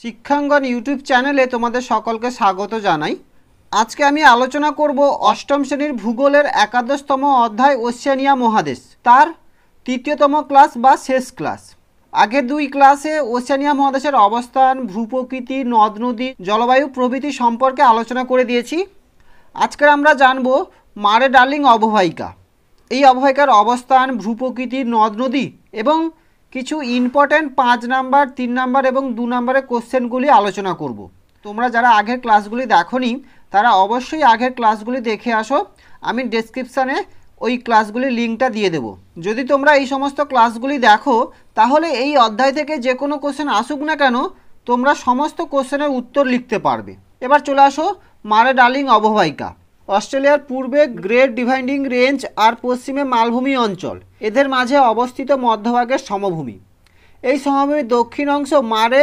শিক্ষাঙ্গন YouTube চ্যানেলে তোমাদের সকলকে স্বাগত জানাই। আজকে আমি আলোচনা করব অষ্টম শ্রেণীর ভূগোলের একাদশতম অধ্যায় ওশেনিয়া মহাদেশ, তার তৃতীয়তম ক্লাস বা শেষ ক্লাস। আগের দুই ক্লাসে ওশেনিয়া মহাদেশের অবস্থান, ভূপ্রকৃতি, নদ নদী, জলবায়ু প্রভৃতি সম্পর্কে আলোচনা করে দিয়েছি। আজকে আমরা জানব মারে ডার্লিং অববাহিকা। এই অববাহিকার অবস্থান, ভূপ্রকৃতি, নদ নদী এবং কিছু ইম্পর্ট্যান্ট 5 নাম্বার, 3 নাম্বার এবং 2 নাম্বারের কোশ্চেনগুলি আলোচনা করব। তোমরা যারা আগের ক্লাসগুলি দেখোনি তারা অবশ্যই আগের ক্লাসগুলি দেখে আসো। আমি ডেসক্রিপশানে ওই ক্লাসগুলির লিঙ্কটা দিয়ে দেবো। যদি তোমরা এই সমস্ত ক্লাসগুলি দেখো তাহলে এই অধ্যায় থেকে যে কোনো কোশ্চেন আসুক না কেন তোমরা সমস্ত কোশ্চেনের উত্তর লিখতে পারবে। এবার চলে আসো মারে ডার্লিং অববাহিকা। অস্ট্রেলিয়ার পূর্বে গ্রেট ডিভাইডিং রেঞ্জ আর পশ্চিমে মালভূমি অঞ্চল, এদের মাঝে অবস্থিত মধ্যভাগের সমভূমি। এই সমভূমির দক্ষিণ অংশ মারে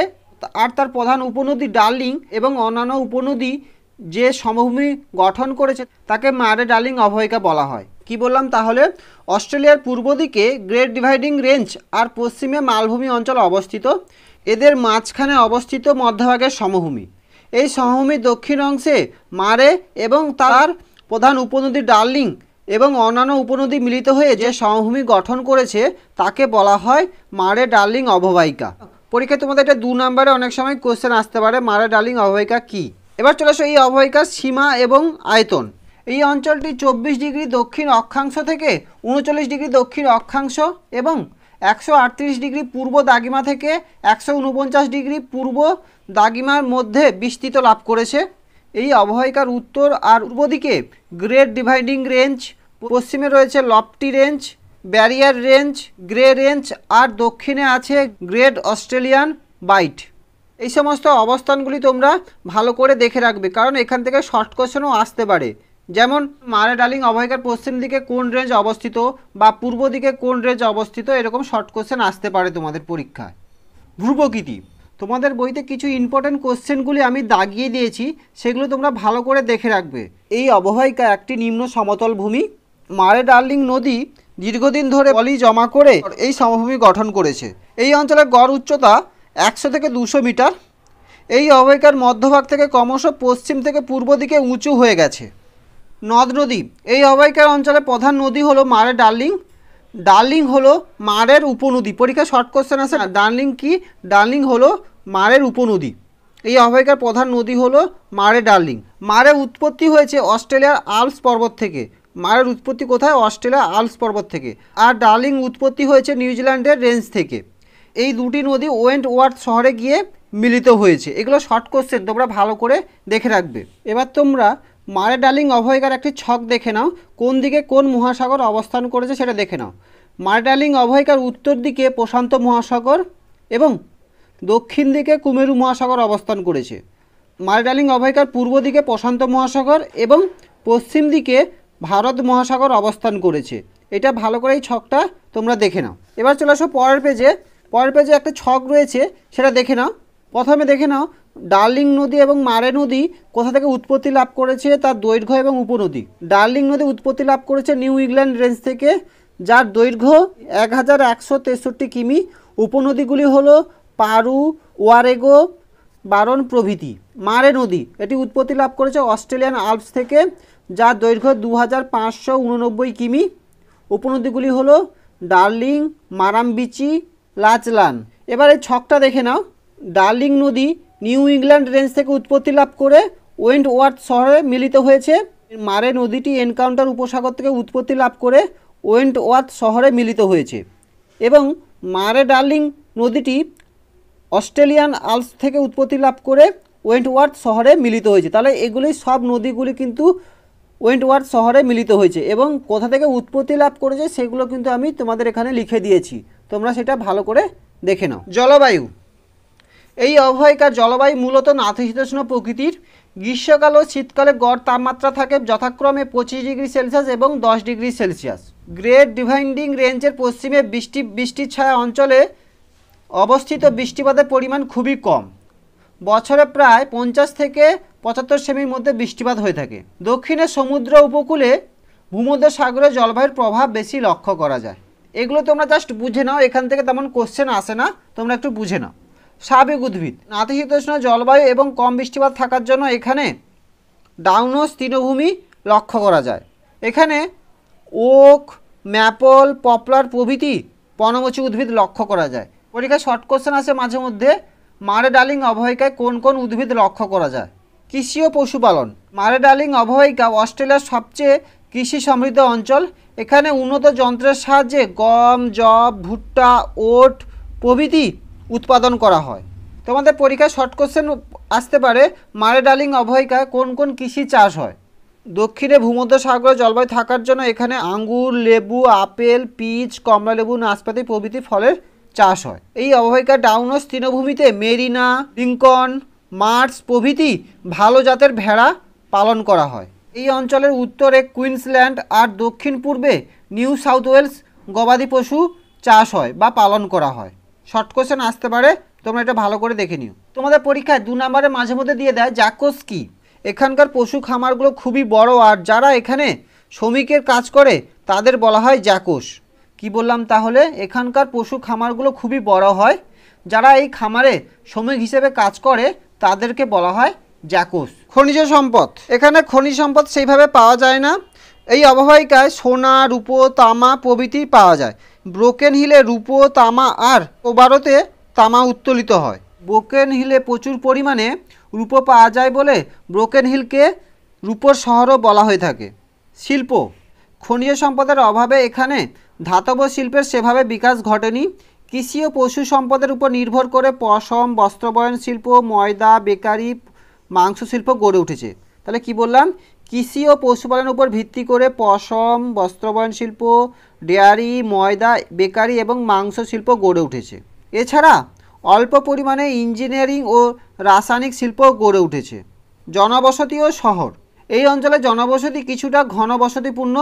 আর তার প্রধান উপনদী ডার্লিং এবং অন্যান্য উপনদী যে সমভূমি গঠন করেছে তাকে মারে ডার্লিং অববাহিকা বলা হয়। কি বললাম তাহলে? অস্ট্রেলিয়ার পূর্ব দিকে গ্রেট ডিভাইডিং রেঞ্জ আর পশ্চিমে মালভূমি অঞ্চল অবস্থিত। এদের মাঝখানে অবস্থিত মধ্যভাগের সমভূমি। এই সমভূমির দক্ষিণ অংশে মারে এবং তার প্রধান উপনদী ডার্লিং এবং অন্যান্য উপনদী মিলিত হয়ে যে সমভূমি গঠন করেছে তাকে বলা হয় মারে ডার্লিং অববাহিকা। পরীক্ষায় তোমাদের এটা 2 নাম্বারে অনেক সময় কোশ্চেন আসতে পারে, মারে ডার্লিং অববাহিকা কী। এবার চলে আসো এই অববাহিকার সীমা এবং আয়তন। এই অঞ্চলটি 24 ডিগ্রি দক্ষিণ অক্ষাংশ থেকে 39 ডিগ্রি দক্ষিণ অক্ষাংশ এবং 138 ডিগ্রি পূর্ব দাগিমা থেকে 149 ডিগ্রি পূর্ব দাগিমার মধ্যে বিস্তৃত লাভ করেছে। এই অববাহিকার উত্তর আর পূর্ব দিকে গ্রেট ডিভাইডিং রেঞ্জ, পশ্চিমে রয়েছে Lofty Range, Barrier Range, Grey Range আর দক্ষিণে আছে গ্রেট অস্ট্রেলিয়ান বাইট। এই সমস্ত অবস্থানগুলি তোমরা ভালো করে দেখে রাখবে, কারণ এখান থেকে শর্ট কোশ্চেনও আসতে পারে। যেমন মারে ডার্লিং অববাহিকার পশ্চিম দিকে কোন রেঞ্জ অবস্থিত বা পূর্ব দিকে কোন রেঞ্জ অবস্থিত, এরকম শর্ট কোশ্চেন আসতে পারে তোমাদের পরীক্ষায়। ভূপ্রকৃতি, তোমাদের বইতে কিছু ইম্পর্ট্যান্ট কোশ্চেনগুলি আমি দাগিয়ে দিয়েছি, সেগুলো তোমরা ভালো করে দেখে রাখবে। এই অববাহিকা একটি নিম্ন সমতল ভূমি। মারে ডার্লিং নদী দীর্ঘদিন ধরে পলি জমা করে এই সমভূমি গঠন করেছে। এই অঞ্চলের গড় উচ্চতা 100 থেকে 200 মিটার। এই অববাহিকার মধ্যভাগ থেকে ক্রমশ পশ্চিম থেকে পূর্ব দিকে উঁচু হয়ে গেছে। নদ নদী, এই অববাহিকার অঞ্চলের প্রধান নদী হলো মারে ডার্লিং। ডার্লিং হলো মারের উপনদী। পরীক্ষায় শর্ট কোশ্চেন আছে না, ডার্লিং কি? ডার্লিং হলো মারের উপনদী। এই অববাহিকার প্রধান নদী হলো মারে ডার্লিং। মারের উৎপত্তি হয়েছে অস্ট্রেলিয়ার আল্পস পর্বত থেকে। মারের উৎপত্তি কোথায়? অস্ট্রেলিয়ার আল্পস পর্বত থেকে। আর ডার্লিং উৎপত্তি হয়েছে নিউজিল্যান্ডের রেঞ্জ থেকে। এই দুটি নদী ওয়েন্টওয়ার্থ শহরে গিয়ে মিলিত হয়েছে। এগুলো শর্ট কোশ্চেন, তোমরা ভালো করে দেখে রাখবে। এবার তোমরা মারে ডার্লিং অববাহিকার একটি ছক দেখে নাও, কোন দিকে কোন মহাসাগর অবস্থান করেছে সেটা দেখে নাও। মারে ডার্লিং অববাহিকার উত্তর দিকে প্রশান্ত মহাসাগর এবং দক্ষিণ দিকে কুমেরু মহাসাগর অবস্থান করেছে। মারে ডার্লিং অববাহিকার পূর্ব দিকে প্রশান্ত মহাসাগর এবং পশ্চিম দিকে ভারত মহাসাগর অবস্থান করেছে। এটা ভালো করে এই ছকটা তোমরা দেখে নাও। এবার চলে আসো পরের পেজে। পরের পেজে একটা ছক রয়েছে, সেটা দেখে নাও। প্রথমে দেখে নাও ডার্লিং নদী এবং মারে নদী কোথা থেকে উৎপত্তি লাভ করেছে, তার দৈর্ঘ্য এবং উপনদী। ডার্লিং নদী উৎপত্তি লাভ করেছে নিউ ইংল্যান্ড রেঞ্জ থেকে, যার দৈর্ঘ্য 1163 কিমি। উপনদীগুলি হলো পারু, ওয়ারেগো, বারন প্রভৃতি। মারে নদী এটি উৎপত্তি লাভ করেছে অস্ট্রেলিয়ান আল্পস থেকে, যার দৈর্ঘ্য 2589 কিমি। উপনদীগুলি হলো ডার্লিং, মারামবিচি, লাচলান। এবার এই ছকটা দেখে নাও। ডার্লিং নদী নিউ ইংল্যান্ড রেঞ্জ থেকে উৎপত্তি লাভ করে ওয়েন্টওয়ার্থ শহরে মিলিত হয়েছে। মারে নদীটি এনকাউন্টার উপসাগর থেকে উৎপত্তি লাভ করে ওয়েন্টওয়ার্থ শহরে মিলিত হয়েছে এবং মারে ডার্লিং নদীটি অস্ট্রেলিয়ান আল্পস থেকে উৎপত্তি লাভ করে ওয়েন্টওয়ার্থ শহরে মিলিত হয়েছে। তাহলে এগুলি সব নদীগুলি কিন্তু ওয়েন্টওয়ার্থ শহরে মিলিত হয়েছে এবং কোথা থেকে উৎপত্তি লাভ করেছে সেগুলো কিন্তু আমি তোমাদের এখানে লিখে দিয়েছি, তোমরা সেটা ভালো করে দেখে নাও। জলবায়ু, এই অববাহিকার জলবায়ু মূলত নাতিশীতোষ্ণ প্রকৃতির। গ্রীষ্মকাল ও শীতকালে গড় তাপমাত্রা থাকে যথাক্রমে 25 ডিগ্রি সেলসিয়াস এবং 10 ডিগ্রি সেলসিয়াস। গ্রেট ডিভাইডিং রেঞ্জের পশ্চিমে বৃষ্টির ছায়া অঞ্চলে অবস্থিত বৃষ্টিপাতের পরিমাণ খুবই কম। বছরে প্রায় 50 থেকে 75 সেমির মধ্যে বৃষ্টিপাত হয়ে থাকে। দক্ষিণে সমুদ্র উপকূলে ভূমধ্যসাগরের জলবায়ুর প্রভাব বেশি লক্ষ্য করা যায়। এগুলো তোমরা জাস্ট বুঝে নাও, এখান থেকে তেমন কোশ্চেন আসে না, তোমরা একটু বুঝে নাও। স্বাভাবিক উদ্ভিদ। নাতিশীতোষ্ণ জলবায়ু এবং কম বৃষ্টিপাত থাকার জন্য এখানে ডাউনস তৃণভূমি লক্ষ্য করা যায়। এখানে ওক, ম্যাপল, পপলার প্রভৃতি পর্ণমোচী উদ্ভিদ লক্ষ্য করা যায়। পরীক্ষায় শর্ট কোশ্চেন আসে মাঝে মধ্যে, মারে ডার্লিং অববাহিকায় কোন কোন উদ্ভিদ লক্ষ্য করা যায়। কৃষি ও পশুপালন। মারে ডার্লিং অববাহিকা অস্ট্রেলিয়ার সবচেয়ে কৃষি সমৃদ্ধ অঞ্চল। এখানে উন্নত যন্ত্রের সাহায্যে গম, যব, ভুট্টা, ওট প্রভৃতি উৎপাদন করা হয়। তোমাদের পরীক্ষায় শর্ট কোশ্চেন আসতে পারে, মারে ডার্লিং অববাহিকায় কোন কোন কৃষি চাষ হয়। দক্ষিণে ভূমধ্যসাগরের জলবায়ু থাকার জন্য এখানে আঙ্গুর, লেবু, আপেল, পিচ, কমলালেবু, নাশপাতি প্রভৃতি ফলের চাষ হয়। এই অববাহিকার ডাউনস তৃণভূমিতে মেরিনা, লিঙ্কন, মার্স প্রভৃতি ভালো জাতের ভেড়া পালন করা হয়। এই অঞ্চলের উত্তরে কুইন্সল্যান্ড আর দক্ষিণ পূর্বে নিউ সাউথ ওয়েলস গবাদি পশু চাষ হয় বা পালন করা হয়। শর্ট কোশ্চেন আসতে পারে, তোমরা এটা ভালো করে দেখে নিও। তোমাদের পরীক্ষায় 2 নম্বরে মাঝে মধ্যে দিয়ে দেয় জ্যাকোস কি। এখানকার পশু খামারগুলো খুবই বড় আর যারা এখানে শ্রমিকের কাজ করে তাদের বলা হয় জ্যাকোস। কি বললাম তাহলে? এখানকার পশু খামারগুলো খুবই বড় হয়, যারা এই খামারে শ্রমিক হিসেবে কাজ করে তাদেরকে বলা হয় জ্যাকোস। খনিজ সম্পদ। এখানে খনিজ সম্পদ সেইভাবে পাওয়া যায় না। এই অববাহিকায় সোনা, রূপো, তামা প্রভৃতি পাওয়া যায়। ব্রোকেন হিলে রূপো, তামা আর কোবারোতে তামা উত্তোলিত হয়। ব্রোকেন হিলে প্রচুর পরিমাণে রূপো পাওয়া যায় বলে ব্রোকেন হিলকে রূপোর শহরও বলা হয়ে থাকে। শিল্প। খনিজ সম্পদের অভাবে এখানে ধাতব শিল্পের সেভাবে বিকাশ ঘটেনি। কৃষি ও পশু সম্পদের উপর নির্ভর করে পশম, বস্ত্রবয়ন শিল্প, ময়দা, বেকারি, মাংস শিল্প গড়ে উঠেছে। তাহলে কি বললাম? কৃষি ও পশুপালনের উপর ভিত্তি করে পশম, বস্ত্রবয়ন শিল্প, ডেয়ারি, ময়দা, বেকারি এবং মাংস শিল্প গড়ে উঠেছে। এছাড়া অল্প পরিমাণে ইঞ্জিনিয়ারিং ও রাসায়নিক শিল্প গড়ে উঠেছে। জনবসতি ও শহর। এই অঞ্চলে জনবসতি কিছুটা ঘনবসতিপূর্ণ,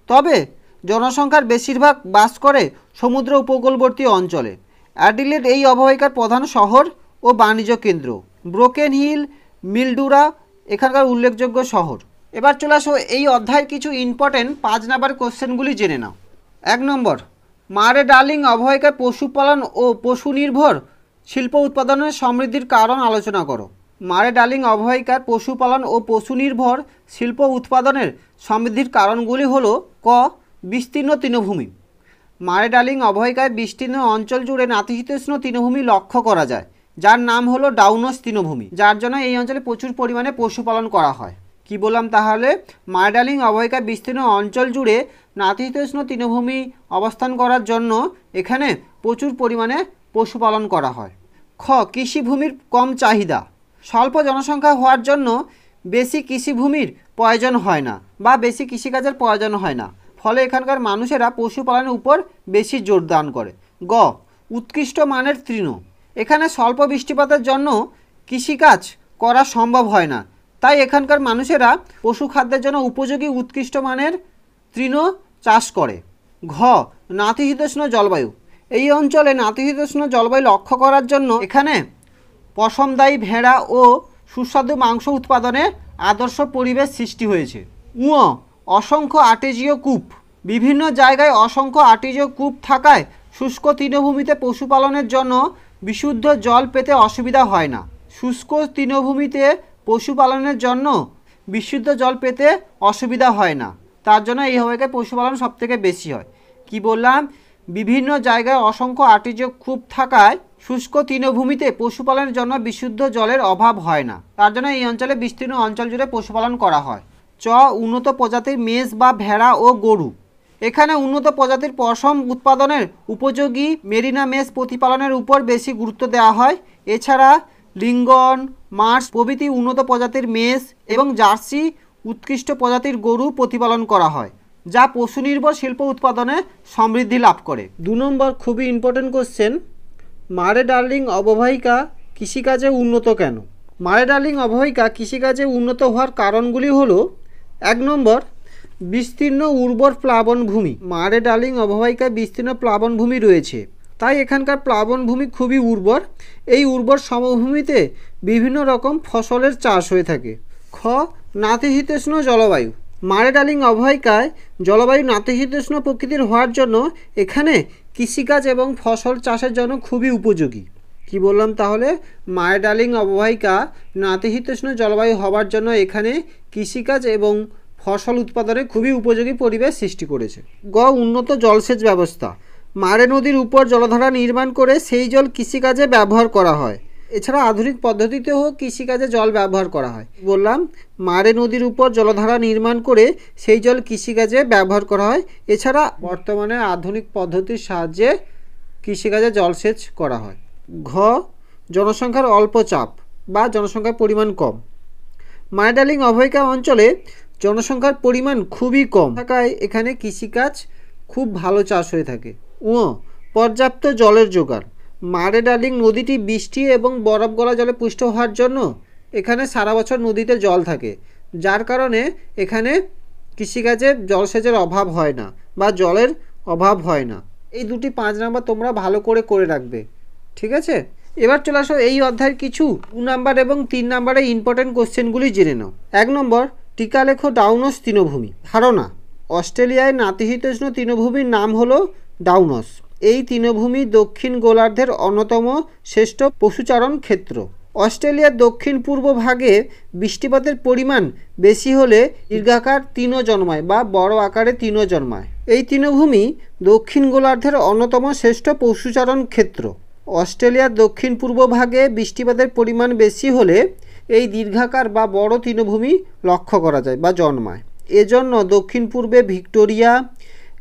তবে জনসংখ্যার বেশিরভাগ বাস করে সমুদ্র উপকূলবর্তী অঞ্চলে। অ্যাডিলেড এই অববাহিকার প্রধান শহর ও বাণিজ্য কেন্দ্র। ব্রোকেন হিল, মিলডুরা এখানকার উল্লেখযোগ্য শহর। এবার চলে আসো এই অধ্যায়ের কিছু ইম্পর্টেন্ট 5 নাম্বার কোশ্চেনগুলি জেনে নাও। 1 নম্বর, মারে ডার্লিং অববাহিকায় পশুপালন ও পশু নির্ভর শিল্প উৎপাদনের সমৃদ্ধির কারণ আলোচনা করো। মারে ডার্লিং অববাহিকার পশুপালন ও পশু নির্ভর শিল্প উৎপাদনের সমৃদ্ধির কারণগুলি হলো: ক. বিস্তীর্ণ তৃণভূমি। মারে ডার্লিং অববাহিকায় বিস্তীর্ণ অঞ্চল জুড়ে নাতিশীতোষ্ণ তৃণভূমি লক্ষ্য করা যায়, যার নাম হলো ডাউনস তৃণভূমি, যার জন্য এই অঞ্চলে প্রচুর পরিমাণে পশুপালন করা হয়। কি বললাম তাহলে? মারে ডার্লিং অববাহিকায় বিস্তীর্ণ অঞ্চল জুড়ে নাতিশীতোষ্ণ তৃণভূমি অবস্থান করার জন্য এখানে প্রচুর পরিমাণে পশুপালন করা হয়। খ. কৃষিভূমির কম চাহিদা। স্বল্প জনসংখ্যা হওয়ার জন্য বেশি কৃষিভূমির প্রয়োজন হয় না বা বেশি কৃষিকাজের প্রয়োজন হয় না, ফলে এখানকার মানুষেরা পশুপালনের উপর বেশি জোর দান করে। গ. উৎকৃষ্ট মানের তৃণ। এখানে স্বল্প বৃষ্টিপাতের জন্য কৃষিকাজ করা সম্ভব হয় না, তাই এখানকার মানুষেরা পশু খাদ্যের জন্য উপযোগী উৎকৃষ্ট মানের তৃণ চাষ করে। ঘ. নাতিশীতোষ্ণ জলবায়ু। এই অঞ্চলে নাতিশীতোষ্ণ জলবায়ু লক্ষ্য করার জন্য এখানে পশমদায়ী ভেড়া ও সুস্বাদু মাংস উৎপাদনে আদর্শ পরিবেশ সৃষ্টি হয়েছে। ঙ. অসংখ্য আর্টেজীয় কূপ। বিভিন্ন জায়গায় অসংখ্য আর্টেজীয় কূপ থাকায় শুষ্ক তৃণভূমিতে পশুপালনের জন্য বিশুদ্ধ জল পেতে অসুবিধা হয় না। শুষ্ক তৃণভূমিতে পশুপালনের জন্য বিশুদ্ধ জল পেতে অসুবিধা হয় না, তার জন্য এই অববাহিকায় পশুপালন সবথেকে বেশি হয়। কি বললাম? বিভিন্ন জায়গায় অসংখ্য আর্টেজীয় কূপ থাকায় শুষ্ক তৃণভূমিতে পশুপালনের জন্য বিশুদ্ধ জলের অভাব হয় না, তার জন্য এই অঞ্চলে বিস্তীর্ণ অঞ্চল জুড়ে পশুপালন করা হয়। চ. উন্নত প্রজাতির মেষ বা ভেড়া ও গরু। এখানে উন্নত প্রজাতির পশম উৎপাদনের উপযোগী মেরিনা মেষ প্রতিপালনের উপর বেশি গুরুত্ব দেওয়া হয়। এছাড়া লিঙ্গন, মার্স প্রভৃতি উন্নত প্রজাতির মেষ এবং জার্সি উৎকৃষ্ট প্রজাতির গরু প্রতিপালন করা হয়, যা পশু নির্ভর শিল্প উৎপাদনে সমৃদ্ধি লাভ করে। 2 নম্বর খুবই ইম্পর্টেন্ট কোশ্চেন, মারে ডার্লিং অববাহিকা কৃষিকাজে উন্নত কেন? মারে ডার্লিং অববাহিকা কৃষিকাজে উন্নত হওয়ার কারণগুলি হলো: 1 নম্বর, বিস্তীর্ণ উর্বর প্লাবনভূমি। মারে ডার্লিং অববাহিকায় বিস্তীর্ণ প্লাবনভূমি রয়েছে, তাই এখানকার প্লাবনভূমি খুবই উর্বর। এই উর্বর সমভূমিতে বিভিন্ন রকম ফসলের চাষ হয়ে থাকে। খ. নাতিশীতোষ্ণ জলবায়ু। মারে ডার্লিং অববাহিকায় জলবায়ু নাতিশীতোষ্ণ প্রকৃতির হওয়ার জন্য এখানে কৃষিকাজ এবং ফসল চাষের জন্য খুবই উপযোগী। কি বললাম তাহলে? মায়া ডার্লিং অববাহিকা নাতিশীতোষ্ণ জলবায়ু হবার জন্য এখানে কৃষিকাজ এবং ফসল উৎপাদনে খুবই উপযোগী পরিবেশ সৃষ্টি করেছে। উন্নত জলসেচ ব্যবস্থা। মারে নদীর উপর জলধারা নির্মাণ করে সেই জল কৃষিকাজে ব্যবহার করা হয়। এছাড়া আধুনিক পদ্ধতিতেও কৃষিকাজে জল ব্যবহার করা হয়। বললাম মারে নদীর উপর জলধারা নির্মাণ করে সেই জল কৃষিকাজে ব্যবহার করা হয়। এছাড়া বর্তমানে আধুনিক পদ্ধতির সাহায্যে কৃষিকাজে জলসেচ করা হয়। জনসংখ্যার অল্প চাপ বা জনসংখ্যার পরিমাণ কম। মায়া ডার্লিং অববাহিকা অঞ্চলে জনসংখ্যার পরিমাণ খুবই কম থাকায় এখানে কৃষিকাজ খুব ভালো চাষ হয়ে থাকে। পর্যাপ্ত জলের জোগান। মারে ডার্লিং নদীটি বৃষ্টি এবং বরফ গলা জলে পুষ্ট হওয়ার জন্য এখানে সারা বছর নদীতে জল থাকে, যার কারণে এখানে কৃষিকাজে জলসেচের অভাব হয় না বা জলের অভাব হয় না। এই দুটি 5 নাম্বার তোমরা ভালো করে রাখবে, ঠিক আছে? এবার চলে আসো এই অধ্যায়ের কিছু 2 নাম্বার এবং 3 নাম্বারে ইম্পর্টেন্ট কোশ্চেনগুলি জেনে নাও। 1 নম্বর, টিকা লেখো ডাউনস তৃণভূমি। ধারণা: অস্ট্রেলিয়ায় নাতিশীতোষ্ণ তৃণভূমির নাম হলো ডাউনস। এই তৃণভূমি দক্ষিণ গোলার্ধের অন্যতম শ্রেষ্ঠ পশুচারণ ক্ষেত্র। অস্ট্রেলিয়ার দক্ষিণ পূর্ব ভাগে বৃষ্টিপাতের পরিমাণ বেশি হলে দীর্ঘাকার তৃণ জন্মায় বা বড় আকারে তৃণ জন্মায়। এই তৃণভূমি দক্ষিণ গোলার্ধের অন্যতম শ্রেষ্ঠ পশুচারণ ক্ষেত্র। অস্ট্রেলিয়ার দক্ষিণ পূর্ব ভাগে বৃষ্টিপাতের পরিমাণ বেশি হলে এই দীর্ঘাকার বা বড় তৃণভূমি লক্ষ্য করা যায় বা জন্মায়। এজন্য দক্ষিণ পূর্বে ভিক্টোরিয়া,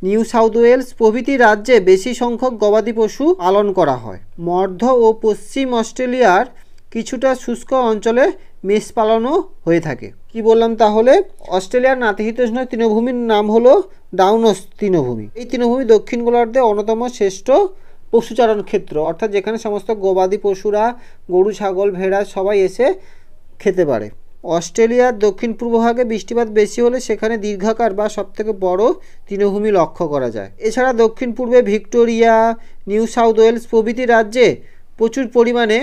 নিউ সাউথ ওয়েলস প্রভৃতি রাজ্যে বেশি সংখ্যক গবাদি পশু পালন করা হয়। মধ্য ও পশ্চিম অস্ট্রেলিয়ার কিছুটা শুষ্ক অঞ্চলে মেষ পালনও হয়ে থাকে। কি বললাম তাহলে? অস্ট্রেলিয়ার নাতিশীতোষ্ণ তৃণভূমির নাম হলো ডাউনস তৃণভূমি। এই তৃণভূমি দক্ষিণ গোলার্ধে অন্যতম শ্রেষ্ঠ পশুচারণ ক্ষেত্র, অর্থাৎ যেখানে সমস্ত গবাদি পশুরা, গরু, ছাগল, ভেড়া সবাই এসে খেতে পারে। অস্ট্রেলিয়ার দক্ষিণ পূর্ব ভাগে বৃষ্টিপাত বেশি হলে সেখানে দীর্ঘাকার বা সবথেকে বড় তৃণভূমি লক্ষ্য করা যায়। এছাড়া দক্ষিণ পূর্বে ভিক্টোরিয়া, নিউ সাউথ ওয়েলস প্রভৃতি রাজ্যে প্রচুর পরিমাণে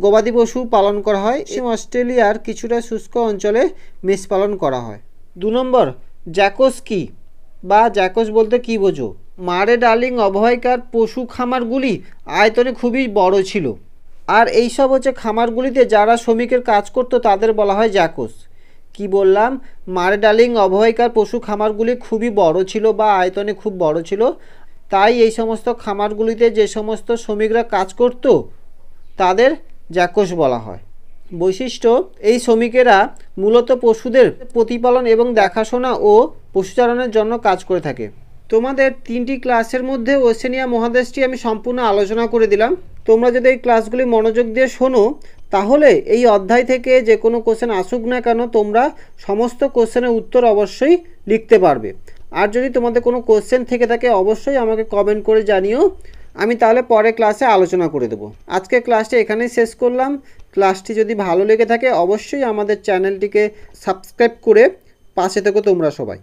গবাদি পশু পালন করা হয়। অস্ট্রেলিয়ার কিছুটা শুষ্ক অঞ্চলে মেষ পালন করা হয়। 2 নম্বর, জ্যাকস কি বা জ্যাকস বলতে কি বোঝো? মারে ডার্লিং অববাহিকার পশু খামারগুলি আয়তনে খুবই বড় ছিল, আর এইসব হচ্ছে খামারগুলিতে যারা শ্রমিকের কাজ করতো তাদের বলা হয় জ্যাকস। কি বললাম? মারে ডার্লিং অববাহিকার পশু খামারগুলি খুবই বড় ছিল বা আয়তনে খুব বড় ছিল, তাই এই সমস্ত খামারগুলিতে যে সমস্ত শ্রমিকরা কাজ করতো তাদের জ্যাকস বলা হয়। বৈশিষ্ট্য: এই শ্রমিকেরা মূলত পশুদের প্রতিপালন এবং দেখাশোনা ও পশুচারণের জন্য কাজ করে থাকে। তোমাদের 3টি ক্লাসের মধ্যে ওশেনিয়া মহাদেশটি আমি সম্পূর্ণ আলোচনা করে দিলাম। তোমরা যদি এই ক্লাসগুলি মনোযোগ দিয়ে শোনো তাহলে এই অধ্যায় থেকে যে কোনো কোশ্চেন আসুক না কেন তোমরা সমস্ত কোশ্চেনের উত্তর অবশ্যই লিখতে পারবে। আর যদি তোমাদের কোনো কোশ্চেন থেকে থাকে অবশ্যই আমাকে কমেন্ট করে জানিও, আমি তাহলে পরে ক্লাসে আলোচনা করে দেবো। আজকে ক্লাসটি এখানেই শেষ করলাম। ক্লাসটি যদি ভালো লেগে থাকে অবশ্যই আমাদের চ্যানেলটিকে সাবস্ক্রাইব করে পাশে থেকো তোমরা সবাই।